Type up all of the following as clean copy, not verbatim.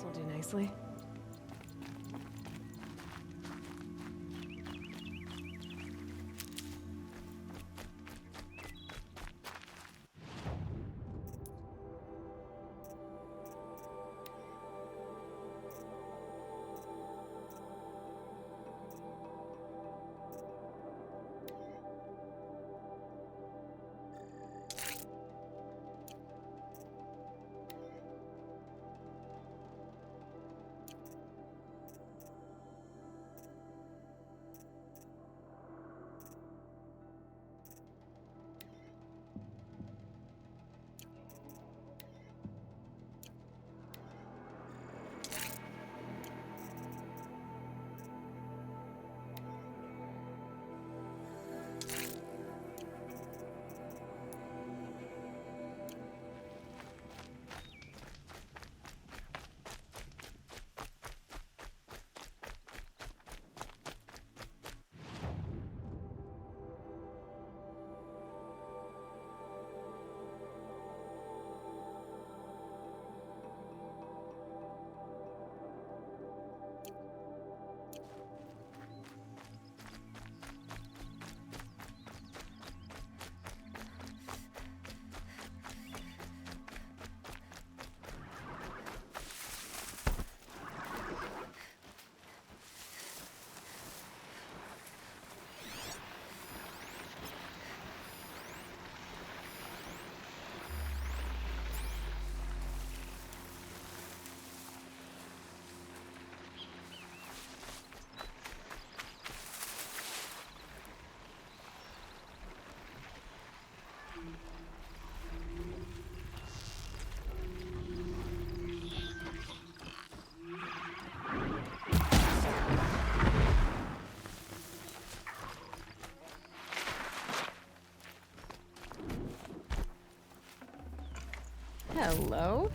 This'll do nicely. Hello?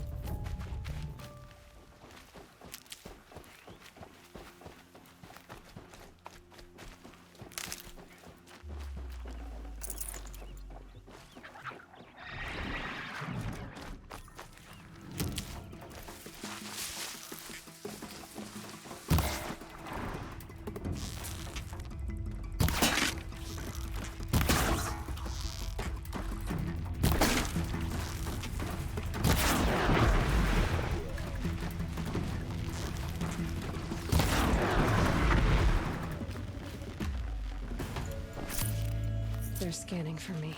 They're scanning for me.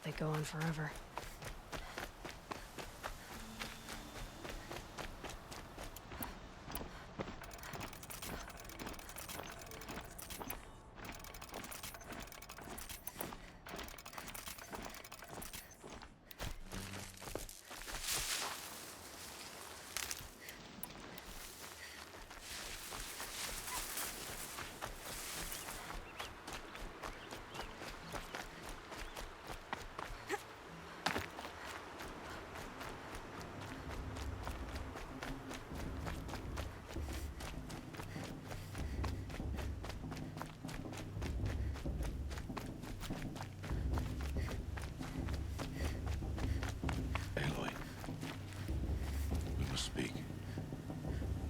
They go on forever.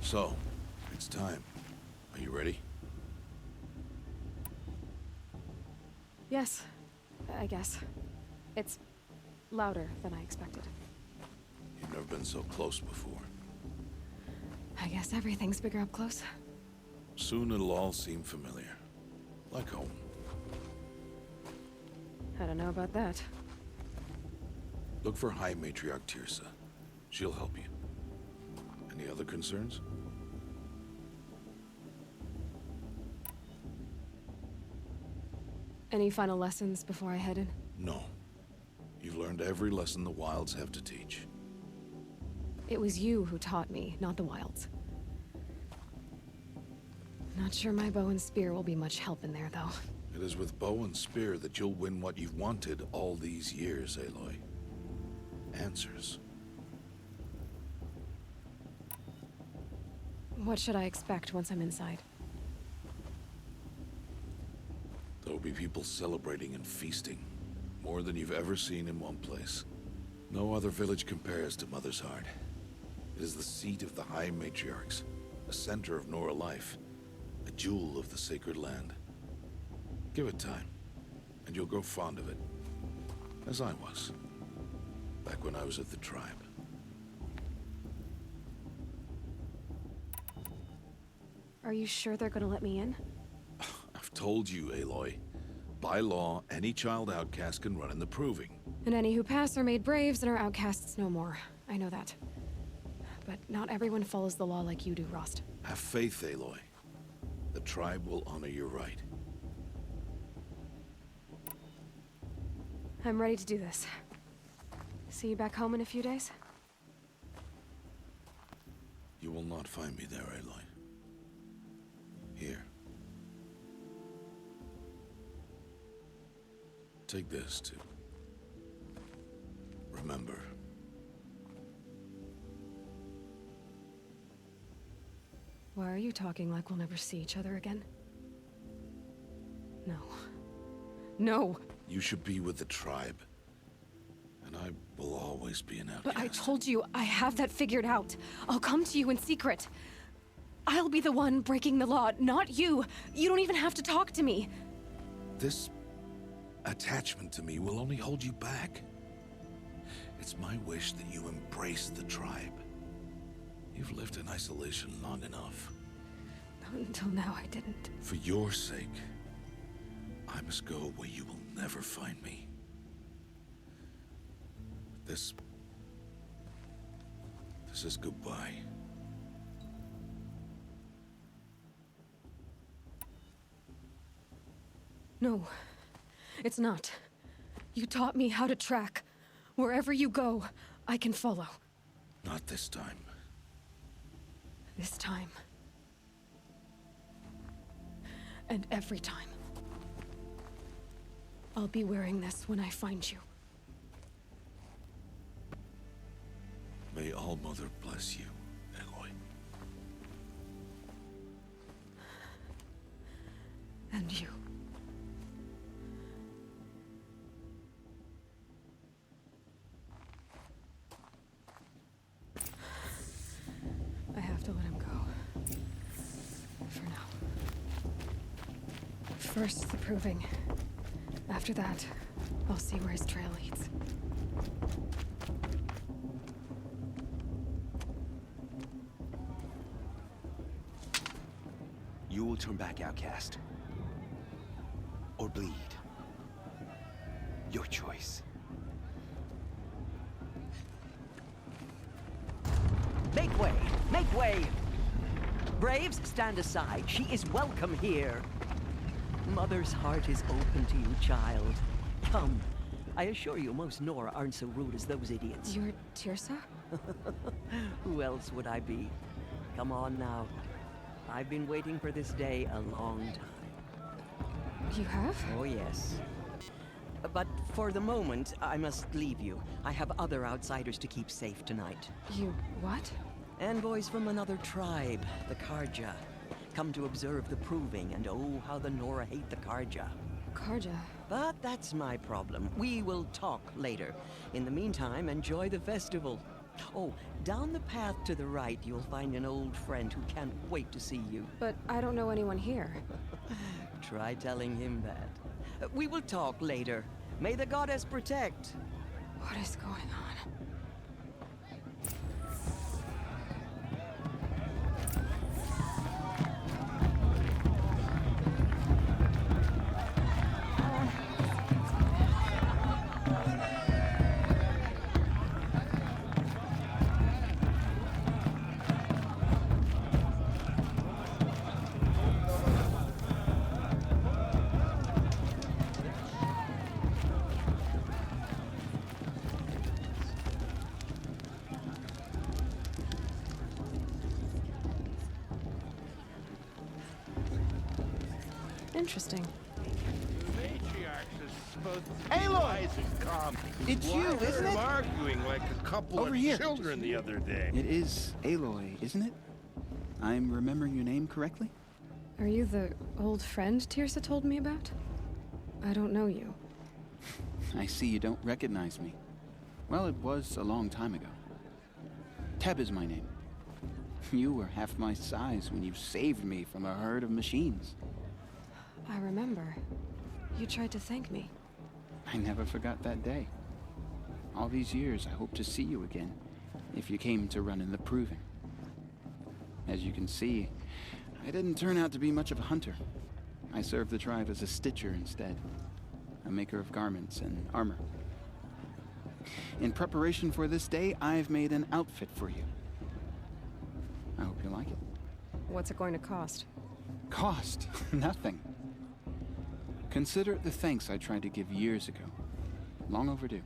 So, it's time. Are you ready? Yes, I guess. It's louder than I expected. You've never been so close before. I guess everything's bigger up close. Soon it'll all seem familiar. Like home. I don't know about that. Look for High Matriarch Tirsa. She'll help you. Any other concerns? Any final lessons before I head in? No. You've learned every lesson the wilds have to teach. It was you who taught me, not the wilds. Not sure my bow and spear will be much help in there, though. It is with bow and spear that you'll win what you've wanted all these years, Aloy. Answers. What should I expect once I'm inside? There'll be people celebrating and feasting. More than you've ever seen in one place. No other village compares to Mother's Heart. It is the seat of the High Matriarchs, a center of Nora life, a jewel of the sacred land. Give it time, and you'll grow fond of it. As I was, back when I was at the tribe. Are you sure they're gonna let me in? I've told you, Aloy. By law, any child outcast can run in the proving. And any who pass are made braves and are outcasts no more. I know that. But not everyone follows the law like you do, Rost. Have faith, Aloy. The tribe will honor your right. I'm ready to do this. See you back home in a few days? You will not find me there, Aloy. Here. Take this, too. Remember. Why are you talking like we'll never see each other again? No. No! You should be with the tribe. And I will always be an outcast. But I told you, I have that figured out. I'll come to you in secret. I'll be the one breaking the law, not you. You don't even have to talk to me. This attachment to me will only hold you back. It's my wish that you embrace the tribe. You've lived in isolation long enough. Until now, I didn't. For your sake, I must go where you will never find me. This is goodbye. No, it's not. You taught me how to track. Wherever you go, I can follow. Not this time. This time. And every time. I'll be wearing this when I find you. May All Mother bless you, Eloi. And you. I have to let him go. For now. First, the proving. After that, I'll see where his trail leads. You will turn back, outcast. Or bleed. Your choice. Make way! Make way! Braves, stand aside. She is welcome here. Mother's heart is open to you, child. Come. I assure you, most Nora aren't so rude as those idiots. You're Tirsa? Who else would I be? Come on now. I've been waiting for this day a long time. You have? Oh, yes. But for the moment, I must leave you. I have other outsiders to keep safe tonight. You what? Envoys from another tribe, the Karja. Come to observe the proving, and oh, how the Nora hate the Karja. Karja? But that's my problem. We will talk later. In the meantime, enjoy the festival. Oh, down the path to the right, you'll find an old friend who can't wait to see you. But I don't know anyone here. Try telling him that. We will talk later. May the goddess protect. What is going on? Interesting. Eloi! It's you, isn't it? Arguing like a couple Over of here. children the other day. It is Eloi, isn't it? I'm remembering your name correctly? Are you the old friend Tirsa told me about? I don't know you. I see you don't recognize me. Well, it was a long time ago. Teb is my name. You were half my size when you saved me from a herd of machines. I remember. You tried to thank me. I never forgot that day. All these years, I hope to see you again, if you came to run in the proving. As you can see, I didn't turn out to be much of a hunter. I served the tribe as a stitcher instead, a maker of garments and armor. In preparation for this day, I've made an outfit for you. I hope you like it. What's it going to cost? Cost? Nothing. Consider it the thanks I tried to give years ago. Long overdue.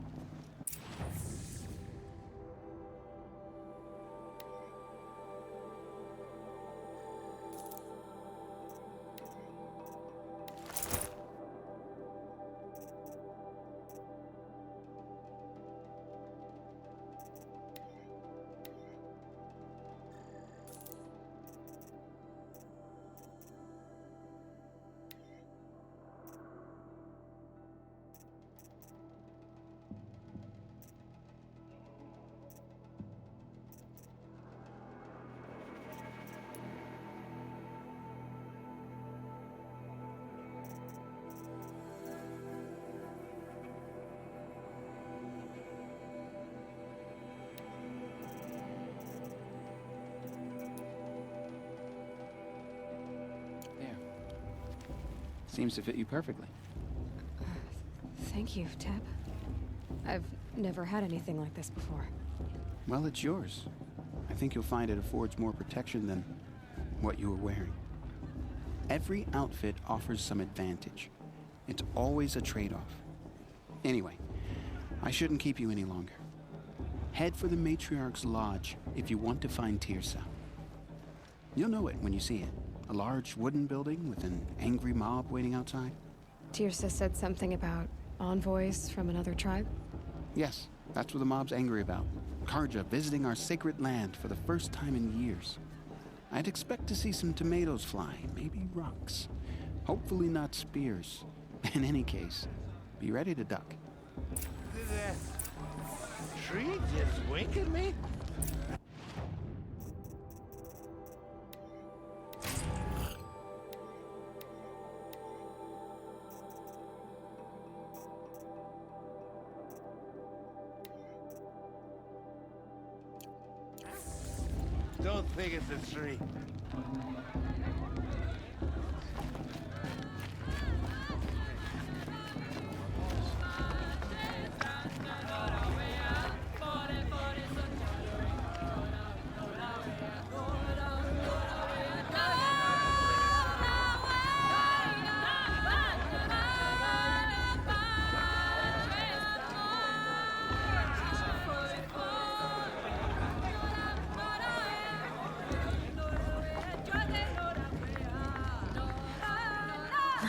Seems to fit you perfectly. Thank you, Teb. I've never had anything like this before. Well, it's yours. I think you'll find it affords more protection than what you were wearing. Every outfit offers some advantage. It's always a trade-off. Anyway, I shouldn't keep you any longer. Head for the Matriarch's Lodge if you want to find Tirsa. You'll know it when you see it. A large wooden building with an angry mob waiting outside? Tirsa said something about envoys from another tribe? Yes, that's what the mob's angry about. Karja visiting our sacred land for the first time in years. I'd expect to see some tomatoes fly, maybe rocks. Hopefully not spears. In any case, be ready to duck. Did that tree just wink at me? Don't think it's a tree.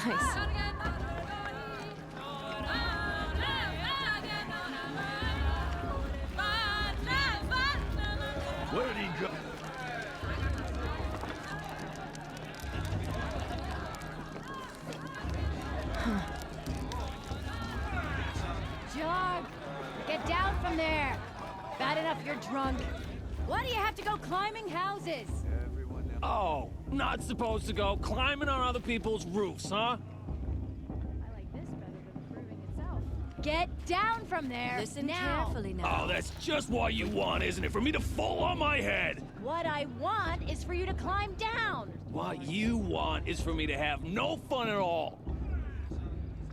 Nice. Where did he go? Jog! Get down from there! Bad enough you're drunk. Why do you have to go climbing houses? Oh, not supposed to go climbing on other people's roofs, huh? I like this better than the proving itself. Get down from there. Listen now. carefully now. Oh, that's just what you want, isn't it? For me to fall on my head. What I want is for you to climb down. What you want is for me to have no fun at all.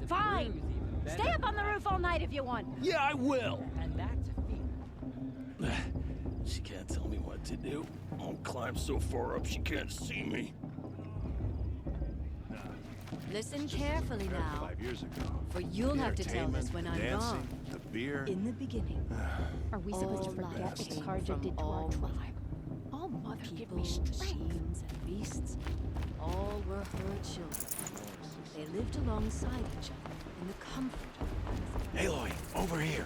Fine. Stay up on the roof all night if you want. Yeah, I will. And that's fear. She can't tell me what to do. I'll climb so far up she can't see me. Listen carefully now, 5 years ago. for you'll have to tell this when I'm dancing, gone. the beer. In the beginning, Are we supposed to all forget life what the came Karja from did to our all tribe? mother. Oh, mother, give People, me strength. machines, and beasts, all were her children. They lived alongside each other in the comfort of life. Aloy, over here.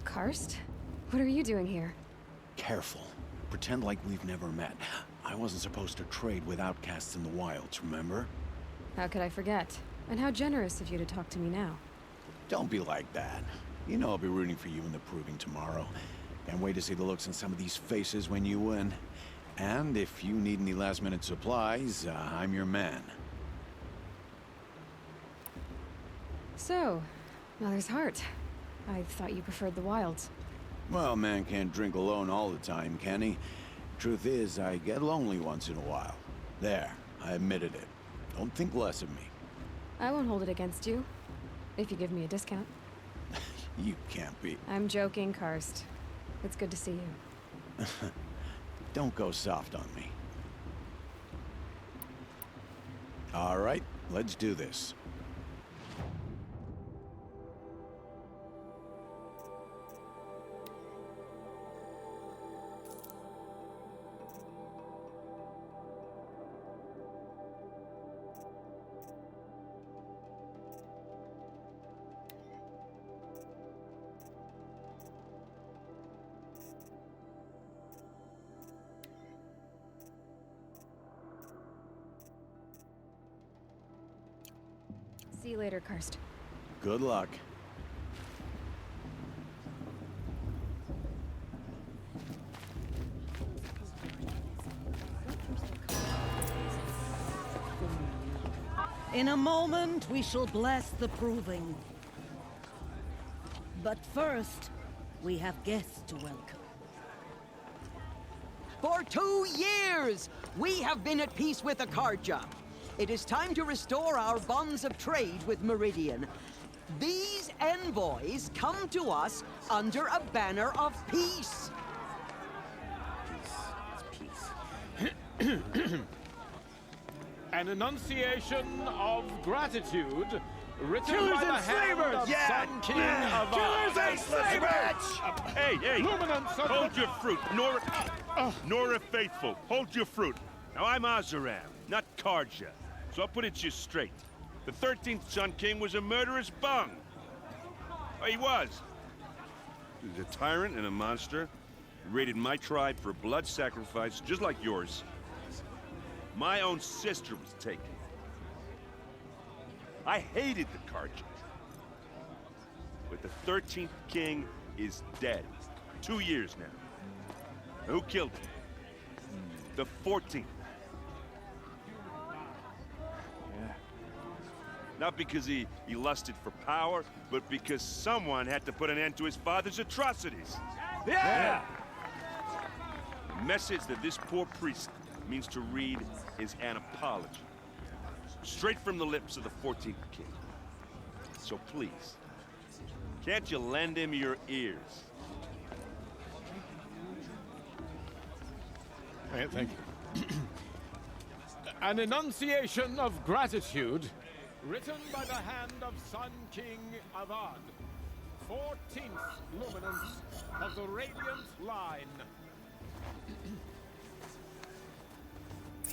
Karst? What are you doing here? Careful. Pretend like we've never met. I wasn't supposed to trade with outcasts in the wilds, remember? How could I forget? And how generous of you to talk to me now. Don't be like that. You know I'll be rooting for you in the proving tomorrow. Can't wait to see the looks on some of these faces when you win. And if you need any last-minute supplies, I'm your man. So, Mother's Heart. I thought you preferred the wilds. Well, man can't drink alone all the time, can he? Truth is, I get lonely once in a while. There, I admitted it. Don't think less of me. I won't hold it against you. If you give me a discount. You can't be. I'm joking, Karst. It's good to see you. Don't go soft on me. All right, let's do this. See you later, Karst. Good luck. In a moment, we shall bless the proving. But first, we have guests to welcome. For 2 years, we have been at peace with the Karja. It is time to restore our bonds of trade with Meridian. These envoys come to us under a banner of peace. An enunciation of gratitude written Killers by the and hand slavers! of Sun King of Killers and slavers! Hey, hey! Luminance of Hold the- your fruit, Nora Faithful. Hold your fruit. Now I'm Ozeram, not Karja, so I'll put it to you straight. The 13th Sun King was a murderous bung. Oh, he was. He was a tyrant and a monster. He raided my tribe for a blood sacrifice, just like yours. My own sister was taken. I hated the Karja. But the 13th king is dead. 2 years now. Who killed him? The 14th. Not because he lusted for power, but because someone had to put an end to his father's atrocities. Yeah! The message that this poor priest means to read is an apology. Straight from the lips of the 14th king. So please, can't you lend him your ears? Thank you. An enunciation of gratitude written by the hand of Sun King Avad, 14th luminance of the Radiant Line.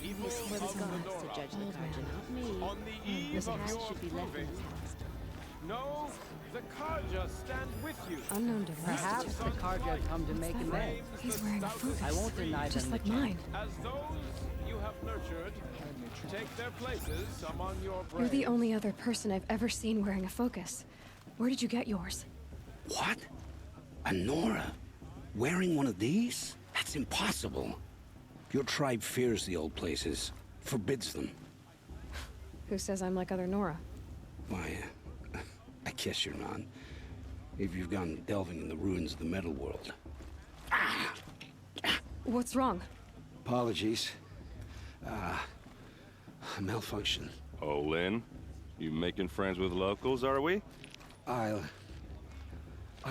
People This was of God the to Nora, judge the Karja, not me. on the eve The of past your should be left in proving, the past. know the Karja stand with you. Unknown device. Perhaps the Karja come to make amends. He's wearing a focus. I won't deny Just them like the mine. As those you have nurtured take their places among your You're the braves. only other person I've ever seen wearing a focus. Where did you get yours? What? A Nora? Wearing one of these? That's impossible. Your tribe fears the old places, forbids them. Who says I'm like other Nora? Why, I guess you're not. If you've gone delving in the ruins of the metal world. What's wrong? Apologies. A malfunction. Oh, Lynn? You making friends with locals, are we? I'll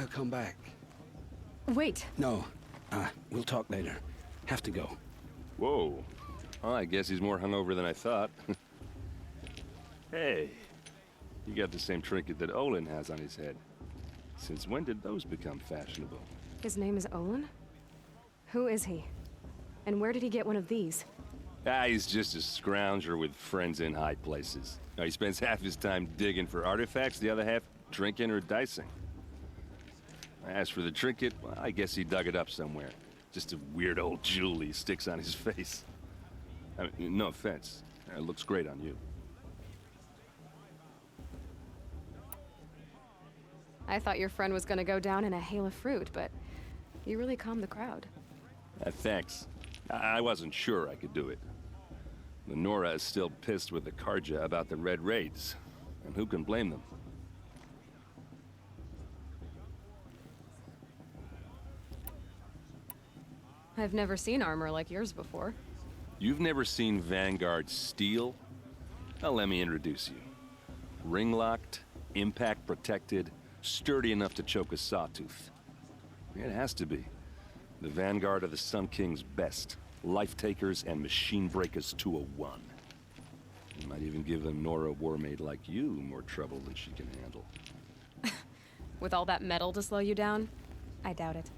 come back. Wait. No. We'll talk later. Have to go. Whoa. Well, I guess he's more hungover than I thought. Hey, you got the same trinket that Olin has on his head. Since when did those become fashionable? His name is Olin? Who is he? And where did he get one of these? He's just a scrounger with friends in high places. Now, he spends half his time digging for artifacts, the other half drinking or dicing. As for the trinket, well, I guess he dug it up somewhere. Just a weird old jewel he sticks on his face. I mean, no offense. It looks great on you. I thought your friend was gonna go down in a hail of fruit, but you really calmed the crowd. Thanks. I wasn't sure I could do it. The Nora is still pissed with the Karja about the Red Raids, and who can blame them? I've never seen armor like yours before. You've never seen Vanguard steel? Well, let me introduce you. Ring-locked, impact-protected, sturdy enough to choke a sawtooth. It has to be. The Vanguard of the Sun King's best. Life-takers and machine breakers to a one. You might even give a Nora warmaid like you more trouble than she can handle. With all that metal to slow you down? I doubt it.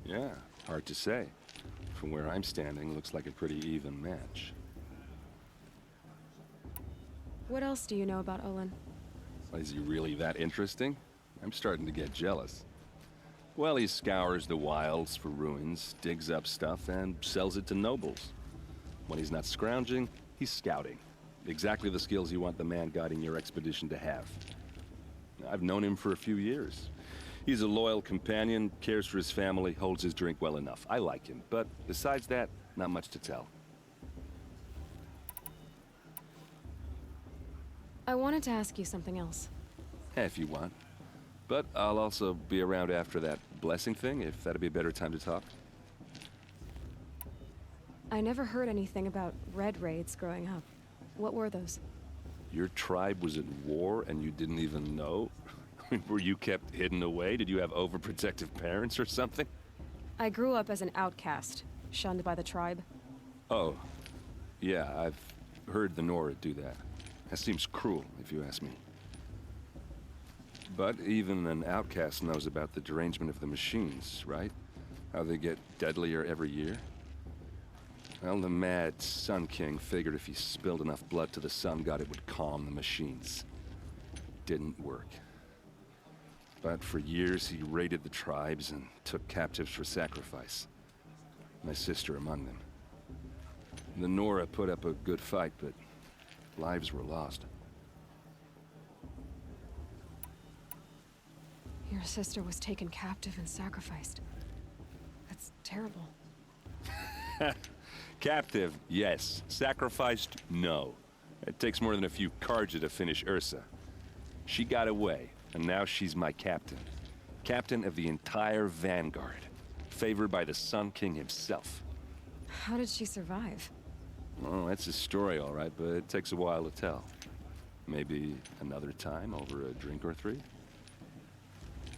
Yeah, hard to say. From where I'm standing, looks like a pretty even match. What else do you know about Olin? Is he really that interesting? I'm starting to get jealous. Well, he scours the wilds for ruins, digs up stuff, and sells it to nobles. When he's not scrounging, he's scouting. Exactly the skills you want the man guiding your expedition to have. I've known him for a few years. He's a loyal companion, cares for his family, holds his drink well enough. I like him, but besides that, not much to tell. I wanted to ask you something else. If you want. But I'll also be around after that blessing thing, if that'd be a better time to talk. I never heard anything about Red Raids growing up. What were those? Your tribe was at war and you didn't even know? Were you kept hidden away? Did you have overprotective parents or something? I grew up as an outcast, shunned by the tribe. Oh, yeah, I've heard the Nora do that. That seems cruel, if you ask me. But even an outcast knows about the derangement of the machines, right? How they get deadlier every year? Well, the mad Sun King figured if he spilled enough blood to the sun god, it would calm the machines. Didn't work. But for years, he raided the tribes and took captives for sacrifice. My sister among them. The Nora put up a good fight, but lives were lost. Your sister was taken captive and sacrificed. That's terrible. Captive, yes. Sacrificed, no. It takes more than a few Karja to finish Ursa. She got away, and now she's my captain. Captain of the entire Vanguard. Favored by the Sun King himself. How did she survive? Well, that's a story, all right, but it takes a while to tell. Maybe another time over a drink or three?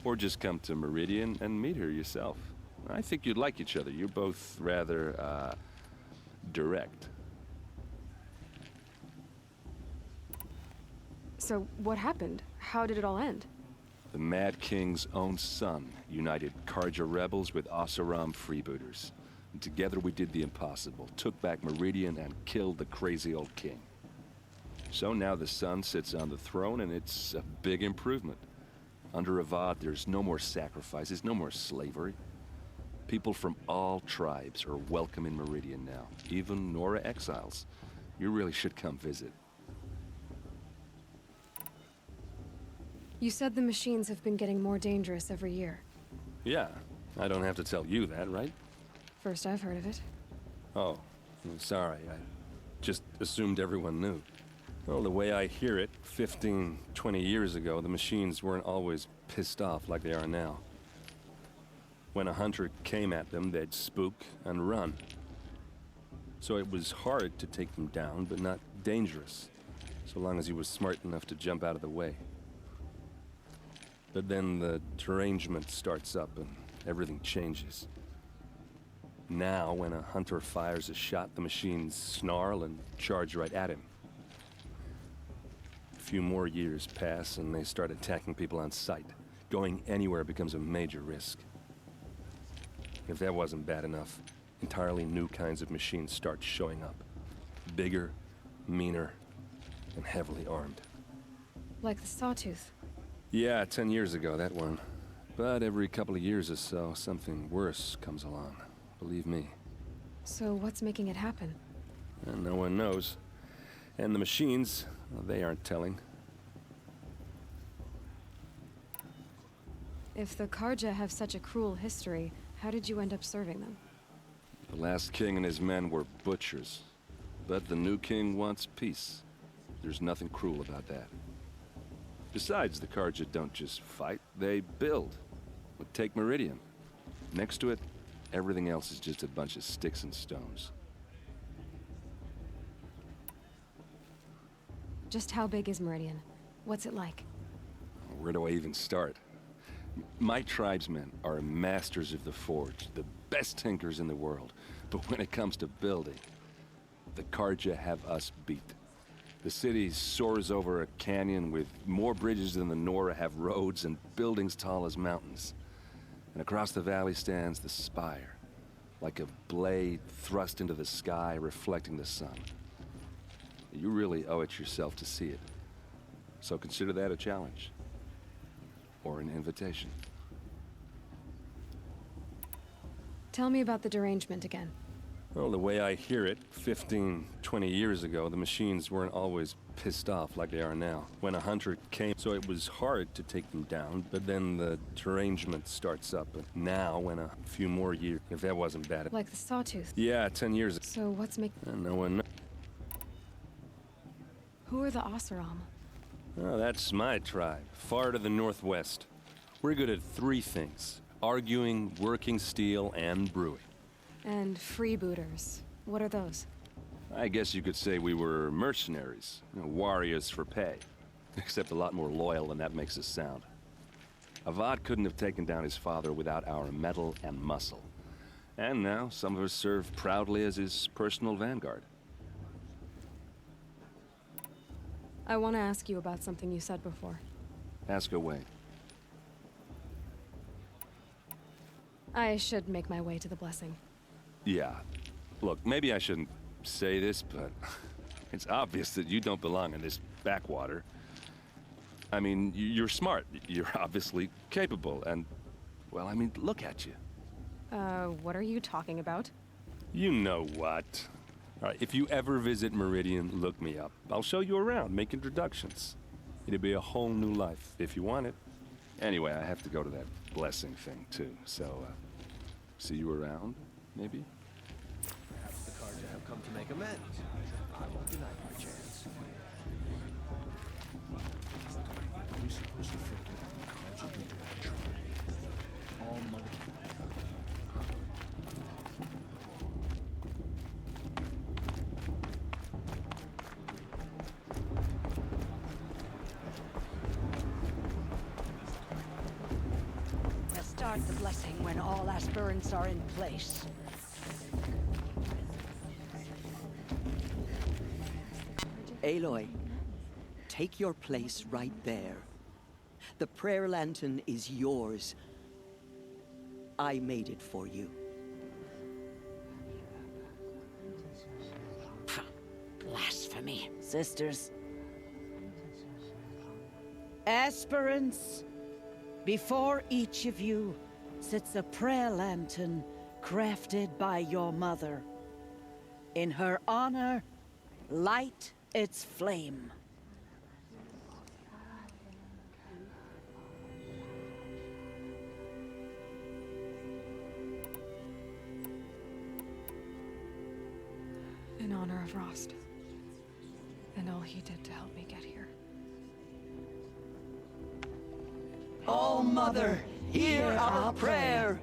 Or just come to Meridian and meet her yourself. I think you'd like each other. You're both rather, direct. So, what happened? How did it all end? The Mad King's own son united Karja rebels with Oseram freebooters. And together we did the impossible, took back Meridian and killed the crazy old king. So now the son sits on the throne and it's a big improvement. Under Avad, there's no more sacrifices, no more slavery. People from all tribes are welcome in Meridian now, even Nora exiles. You really should come visit. You said the machines have been getting more dangerous every year. Yeah, I don't have to tell you that, right? First I've heard of it. Oh, I'm sorry. I just assumed everyone knew. Well, the way I hear it, 15, 20 years ago, the machines weren't always pissed off like they are now. When a hunter came at them, they'd spook and run. So it was hard to take them down, but not dangerous, so long as he was smart enough to jump out of the way. But then the derangement starts up and everything changes. Now, when a hunter fires a shot, the machines snarl and charge right at him. A few more years pass and they start attacking people on sight. Going anywhere becomes a major risk. If that wasn't bad enough, entirely new kinds of machines start showing up. Bigger, meaner, and heavily armed. Like the Sawtooth. Yeah, 10 years ago, that one. But every couple of years or so, something worse comes along. Believe me. So what's making it happen? And no one knows. And the machines, well, they aren't telling. If the Karja have such a cruel history, how did you end up serving them? The last king and his men were butchers. But the new king wants peace. There's nothing cruel about that. Besides, the Karja don't just fight, they build. But take Meridian. Next to it, everything else is just a bunch of sticks and stones. Just how big is Meridian? What's it like? Where do I even start? My tribesmen are masters of the forge, the best tinkers in the world. But when it comes to building, the Karja have us beat. The city soars over a canyon with more bridges than the Nora have roads and buildings tall as mountains. And across the valley stands the spire, like a blade thrust into the sky reflecting the sun. You really owe it yourself to see it. So consider that a challenge. Or an invitation. Tell me about the derangement again. Well, the way I hear it, 15, 20 years ago, the machines weren't always pissed off like they are now. When a hunter came, so it was hard to take them down, but then the derangement starts up. And now, when a few more years, if that wasn't bad. Like the Sawtooth. Yeah, 10 years ago. So what's making... No one knows. Who are the Oseram? Oh, that's my tribe, far to the northwest. We're good at three things: arguing, working steel, and brewing. And freebooters. What are those? I guess you could say we were mercenaries, warriors for pay. Except a lot more loyal than that makes us sound. Avad couldn't have taken down his father without our metal and muscle. And now, some of us serve proudly as his personal vanguard. I want to ask you about something you said before. Ask away. I should make my way to the blessing. Yeah. Look, maybe I shouldn't say this, but it's obvious that you don't belong in this backwater. I mean, you're smart. You're obviously capable, and, well, I mean, look at you. What are you talking about? You know what. All right, if you ever visit Meridian, look me up. I'll show you around, make introductions. It'll be a whole new life, if you want it. Anyway, I have to go to that blessing thing, too, so, see you around, maybe? Perhaps the Karja have come to make amends. I won't deny my chance. We're supposed to fit the Karja into that tribe. All money. Start the blessing when all aspirants are in place. Eloi, take your place right there. The prayer lantern is yours. I made it for you. Blasphemy. Sisters. Aspirants, before each of you sits a prayer lantern crafted by your mother. In her honor, light its flame. of Rost. And all he did to help me get here. Oh, Mother, hear our prayer.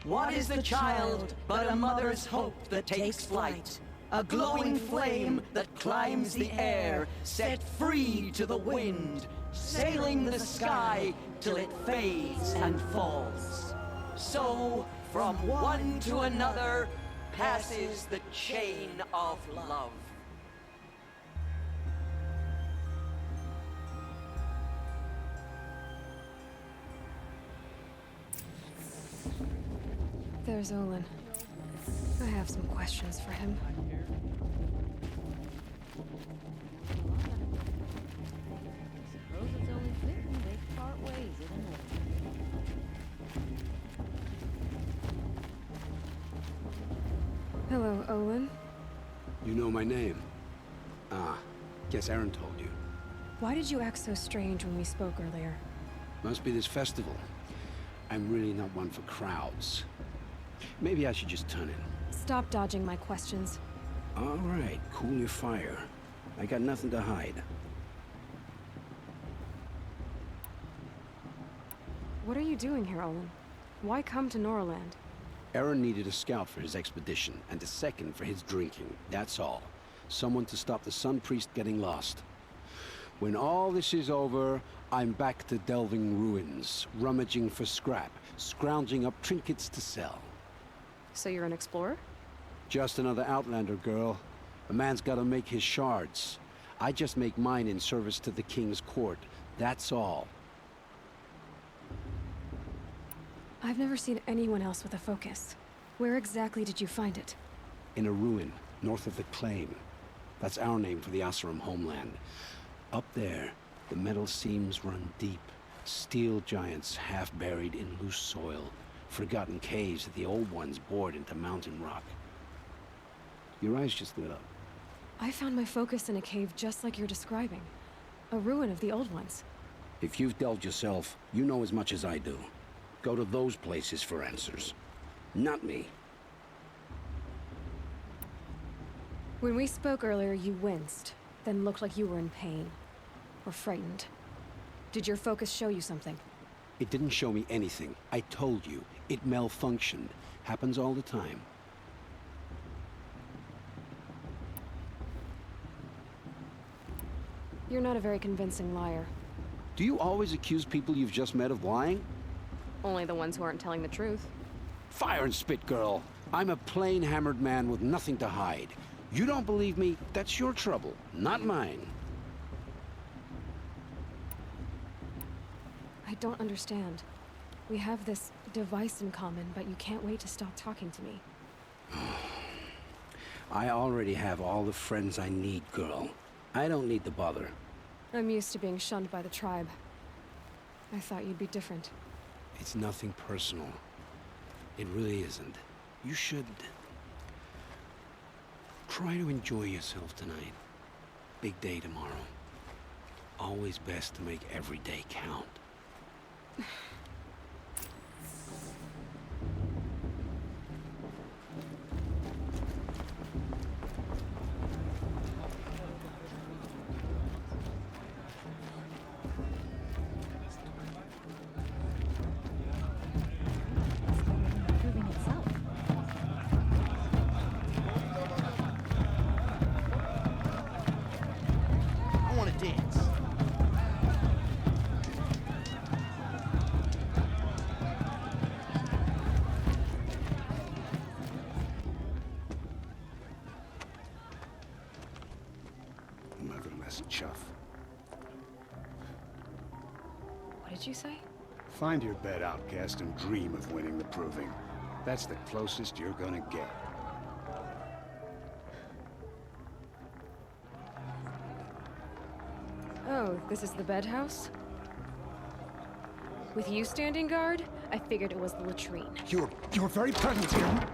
What is the child but a mother's hope that takes flight? A glowing flame that climbs the air, set free to the wind, sailing the sky till it fades and falls. So, from one to another, passes the chain of love. There's Olin. I have some questions for him. Suppose it's only fitting they part ways, isn't it? Hello, Olin. You know my name? Ah, guess Aaron told you. Why did you act so strange when we spoke earlier? Must be this festival. I'm really not one for crowds. Maybe I should just turn in. Stop dodging my questions. All right, cool your fire. I got nothing to hide. What are you doing here, Olin? Why come to Norland? Aaron needed a scout for his expedition, and a second for his drinking. That's all. Someone to stop the Sun Priest getting lost. When all this is over, I'm back to delving ruins, rummaging for scrap, scrounging up trinkets to sell. So you're an explorer? Just another Outlander, girl. A man's gotta make his shards. I just make mine in service to the King's court. That's all. I've never seen anyone else with a focus. Where exactly did you find it? In a ruin, north of the Claim. That's our name for the Oseram homeland. Up there, the metal seams run deep. Steel giants half buried in loose soil. Forgotten caves that the old ones bored into mountain rock. Your eyes just lit up. I found my focus in a cave just like you're describing. A ruin of the old ones. If you've delved yourself, you know as much as I do. Go to those places for answers. Not me. When we spoke earlier, you winced, then looked like you were in pain. Or frightened. Did your focus show you something? It didn't show me anything. I told you. It malfunctioned. Happens all the time. You're not a very convincing liar. Do you always accuse people you've just met of lying? Only the ones who aren't telling the truth. Fire and spit, girl. I'm a plain hammered man with nothing to hide. You don't believe me? That's your trouble, not mine. I don't understand. We have this device in common, but you can't wait to stop talking to me. I already have all the friends I need, girl. I don't need the bother. I'm used to being shunned by the tribe. I thought you'd be different. It's nothing personal. It really isn't. You should try to enjoy yourself tonight. Big day tomorrow. Always best to make every day count. Chuff. What did you say? Find your bed, outcast, and dream of winning the proving. That's the closest you're gonna get. Oh, this is the bedhouse? With you standing guard, I figured it was the latrine. You're very present here.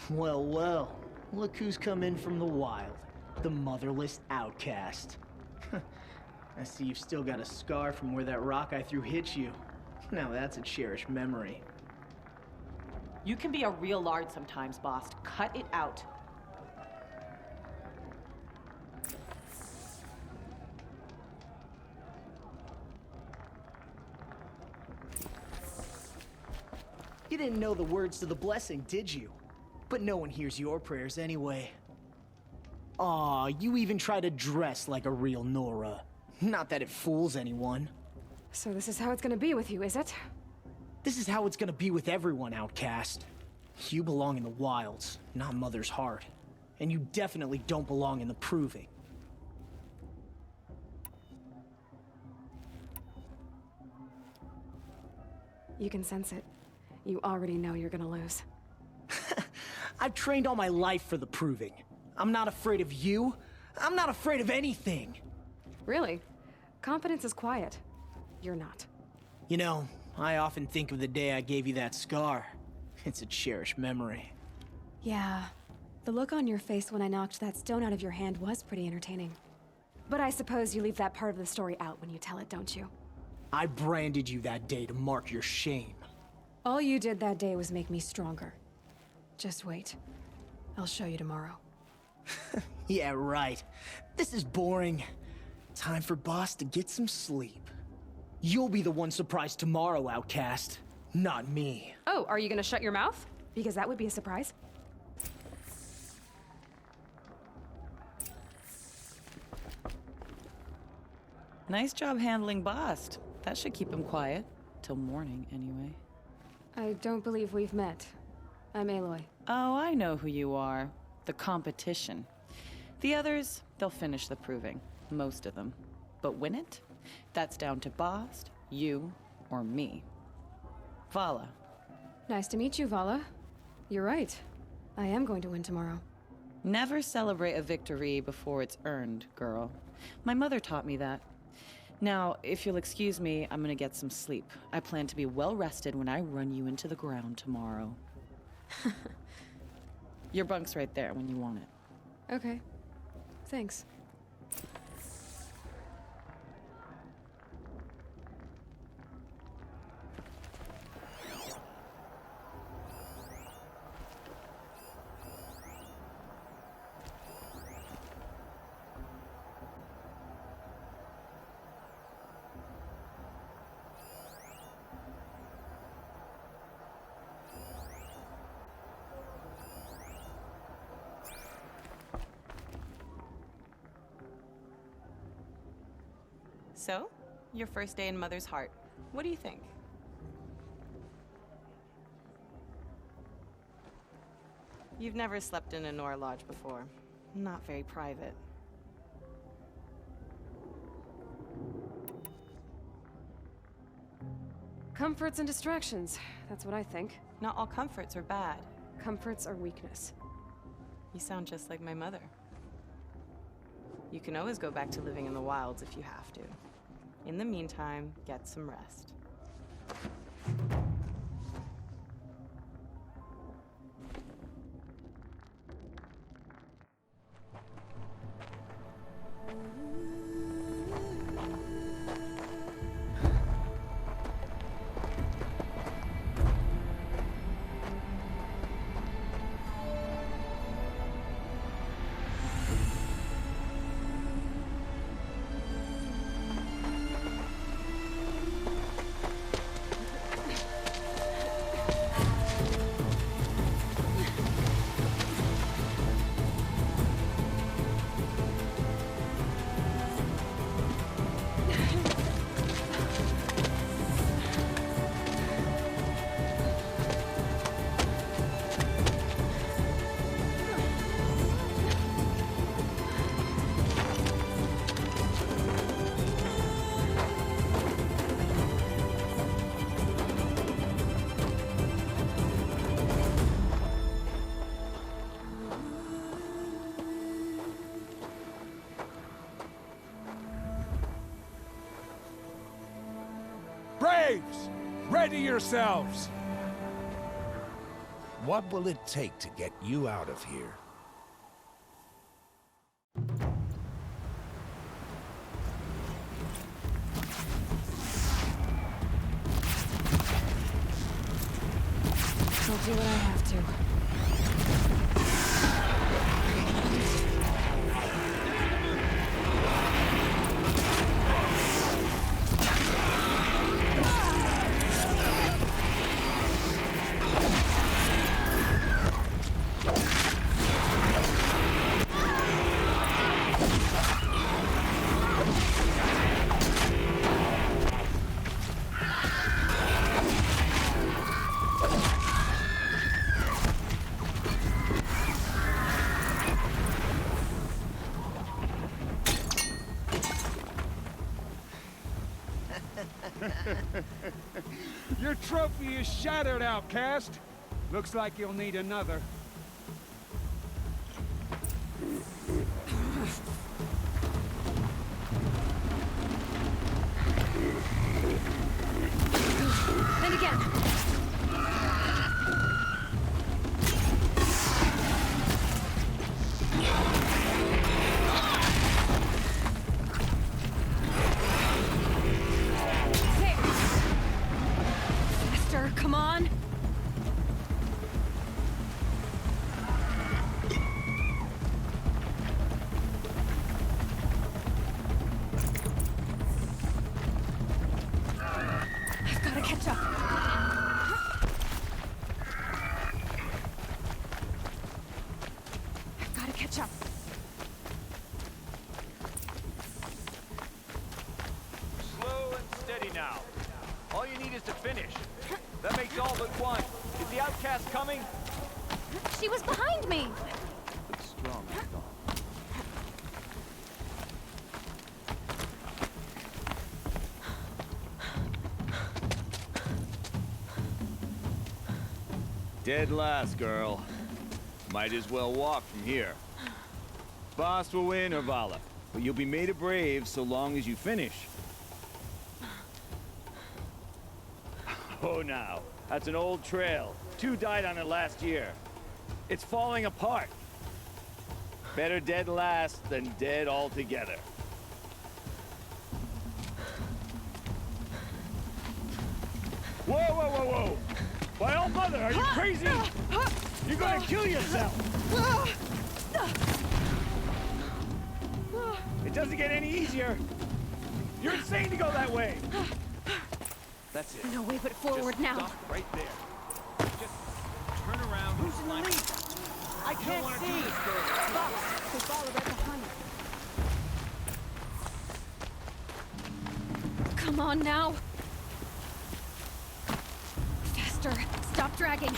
Well, well. Look who's come in from the wild. The motherless outcast. I see you've still got a scar from where that rock I threw hit you. Now that's a cherished memory. You can be a real lard sometimes, boss. Cut it out. You didn't know the words to the blessing, did you? But no one hears your prayers anyway. Aw, you even try to dress like a real Nora. Not that it fools anyone. So this is how it's gonna be with you, is it? This is how it's gonna be with everyone, outcast. You belong in the wilds, not Mother's heart. And you definitely don't belong in the proving. You can sense it. You already know you're gonna lose. I've trained all my life for the proving. I'm not afraid of you. I'm not afraid of anything. Really? Confidence is quiet. You're not. You know, I often think of the day I gave you that scar. It's a cherished memory. Yeah. The look on your face when I knocked that stone out of your hand was pretty entertaining. But I suppose you leave that part of the story out when you tell it, don't you? I branded you that day to mark your shame. All you did that day was make me stronger. Just wait. I'll show you tomorrow. Yeah, right. This is boring. Time for Boss to get some sleep. You'll be the one surprised tomorrow, outcast. Not me. Oh, are you gonna shut your mouth? Because that would be a surprise. Nice job handling Bast. That should keep him quiet. Till morning, anyway. I don't believe we've met. I'm Eloi. Oh, I know who you are. The competition. The others, they'll finish the proving. Most of them. But win it? That's down to Bast, you, or me. Vala. Nice to meet you, Vala. You're right. I am going to win tomorrow. Never celebrate a victory before it's earned, girl. My mother taught me that. Now, if you'll excuse me, I'm gonna get some sleep. I plan to be well rested when I run you into the ground tomorrow. Your bunk's right there when you want it. Okay. Thanks. So, your first day in Mother's heart. What do you think? You've never slept in a Nora lodge before. Not very private. Comforts and distractions. That's what I think. Not all comforts are bad. Comforts are weakness. You sound just like my mother. You can always go back to living in the wilds if you have to. In the meantime, get some rest. Braves! Ready yourselves! What will it take to get you out of here? I'll do what I have to. Your trophy is shattered, outcast. Looks like you'll need another. And again. Come on! I've got to catch up. I've got to catch up. Slow and steady now. All you need is to finish. That makes all but one. Is the outcast coming? She was behind me! Looks strong, I thought. Dead last, girl. Might as well walk from here. Boss will win, or Vala, but you'll be made a brave so long as you finish. Oh, now. That's an old trail. 2 died on it last year. It's falling apart. Better dead last than dead altogether. Whoa, whoa, whoa, whoa! By all mother, are you crazy? You're gonna kill yourself! It doesn't get any easier. You're insane to go that way. That's it. No way but forward now. Stop right there. Just turn around. Who's in the lead? I can't see. Stop. They follow right behind. Come on now. Faster. Stop dragging.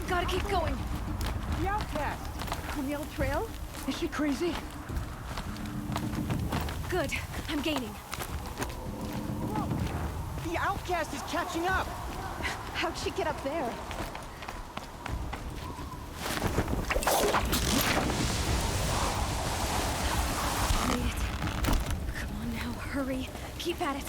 Gotta keep going. The outcast. On the old trail? Is she crazy? Good. I'm gaining. Whoa. The outcast is catching up. How'd she get up there? Made it. Come on now, hurry. Keep at it.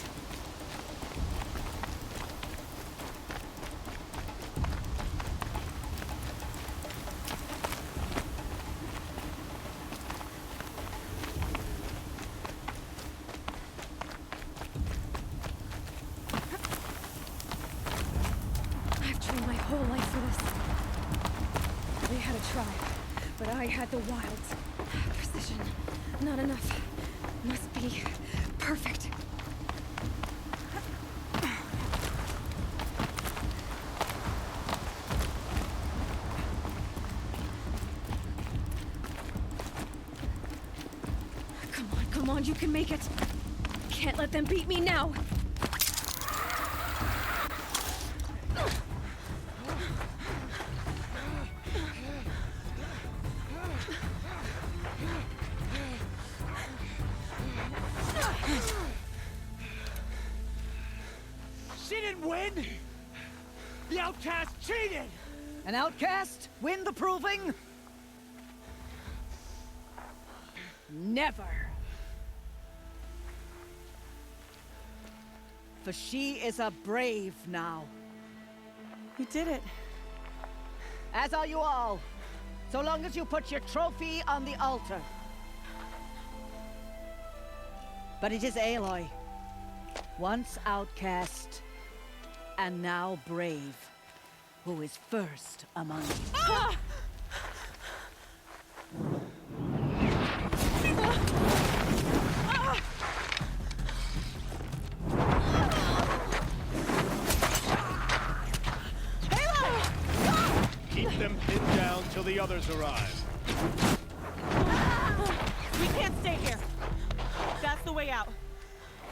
But I had the wilds. Precision. Not enough. Must be perfect. Come on, you can make it. Can't let them beat me now. The outcast cheated! An outcast? Win the proving? Never. For she is a brave now. You did it. As are you all. So long as you put your trophy on the altar. But it is Eloi. Once outcast, And now Brave, who is first among you. Ah! Keep them pinned down till the others arrive. We can't stay here. That's the way out.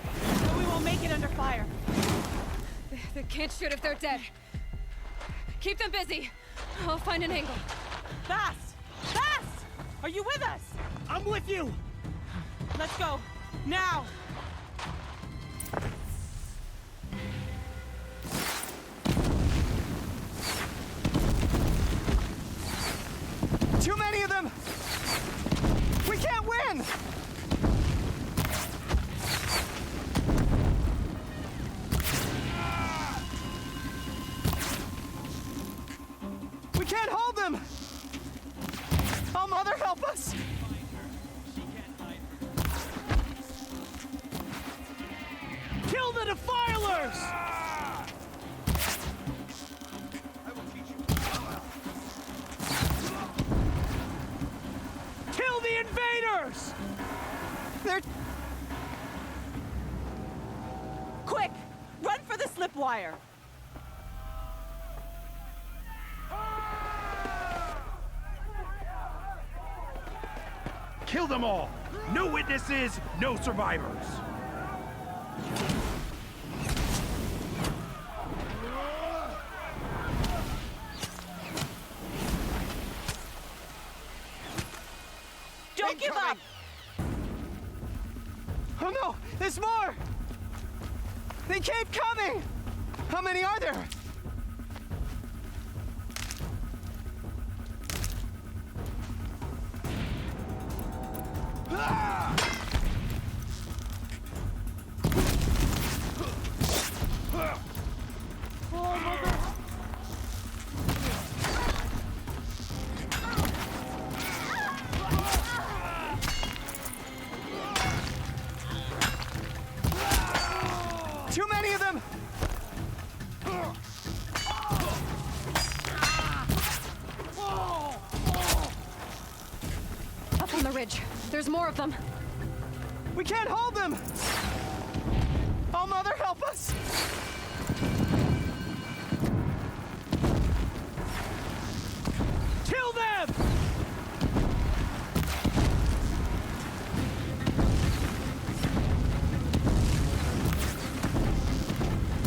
But we won't make it under fire. They can't shoot if they're dead. Keep them busy. I'll find an angle. Fast! Fast! Are you with us? I'm with you! Let's go. Now! Too many of them! We can't win! We can't hold them! Oh, Mother, help us! Kill the defilers! Kill the invaders! They're... Quick! Run for the slip wire! Kill them all! No witnesses, no survivors! Don't give up! Oh no! There's more! They keep coming! How many are there? Too many of them! Up on the ridge. There's more of them. We can't hold them! Oh, Mother, help us! Kill them!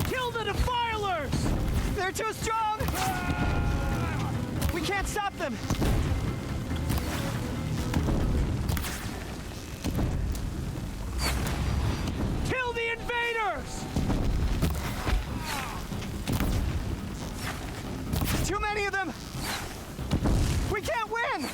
Kill the defilers! They're too strong! We can't stop them! Kill the invaders! Too many of them! We can't win!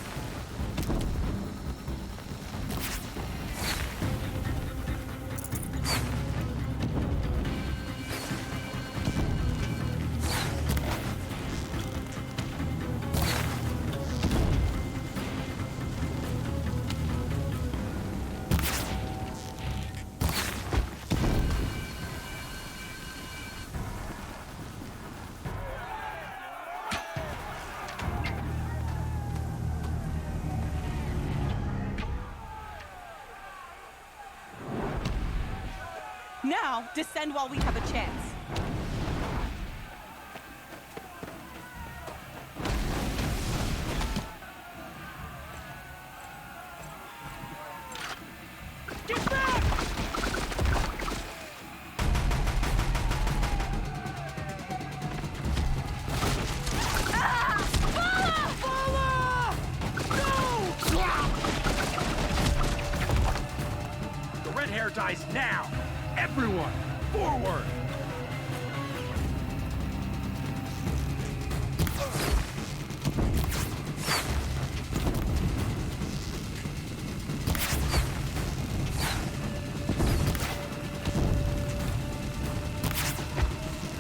Now, descend while we have a chance. Get back! The red hair dies now! Everyone, forward!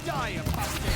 Die, apostate!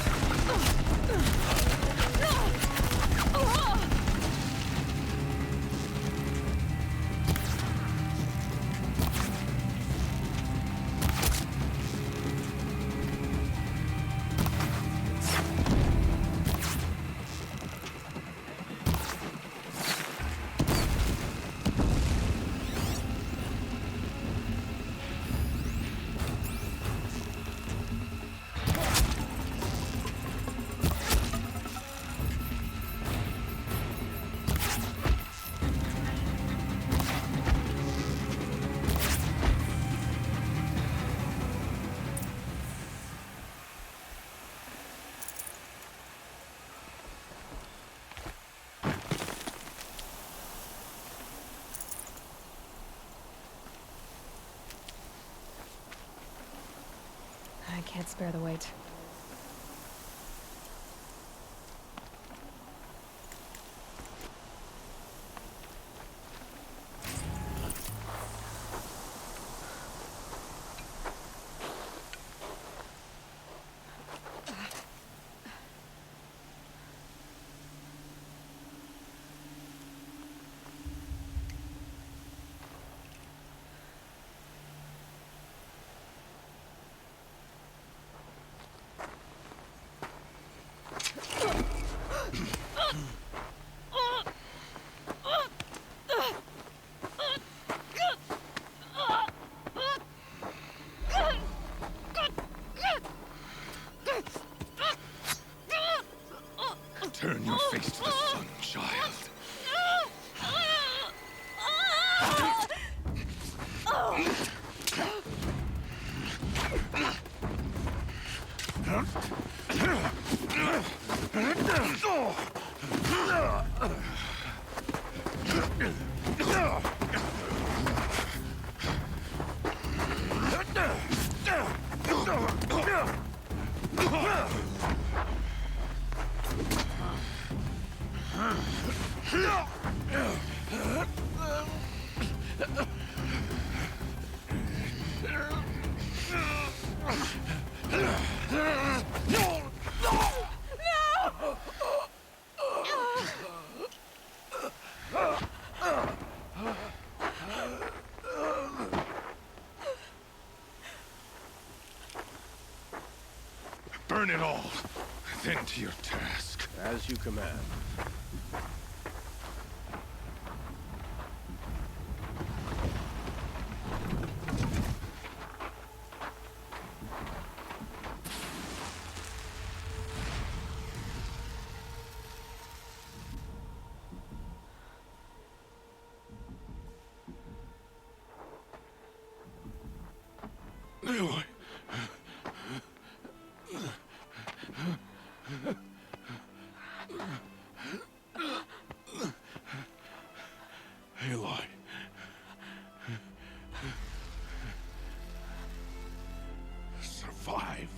I can't spare the weight. Turn your face to the sun, child. Burn it all, then to your task. As you command. Eloi. Eloi. Survive.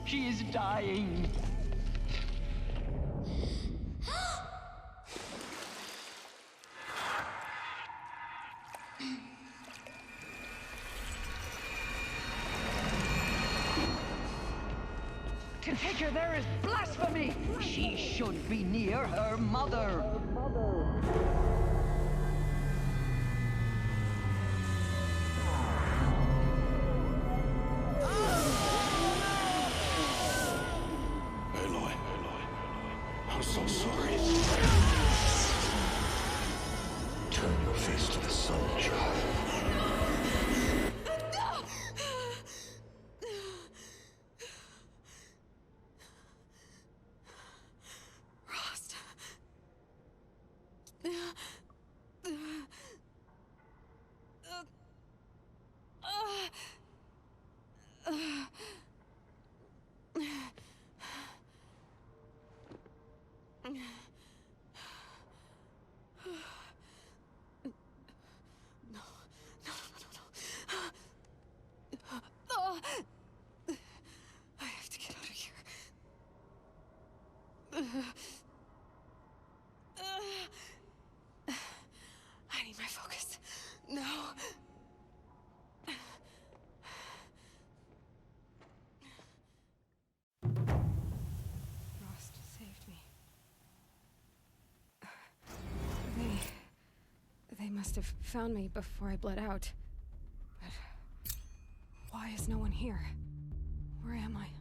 She is dying. To take her there is blasphemy. She should be near her mother. Eloi. I'm so sorry. Turn your face to the sun, child. I have to get out of here. I need my focus. No. Frost saved me. They must have found me before I bled out. But why is no one here? Where am I?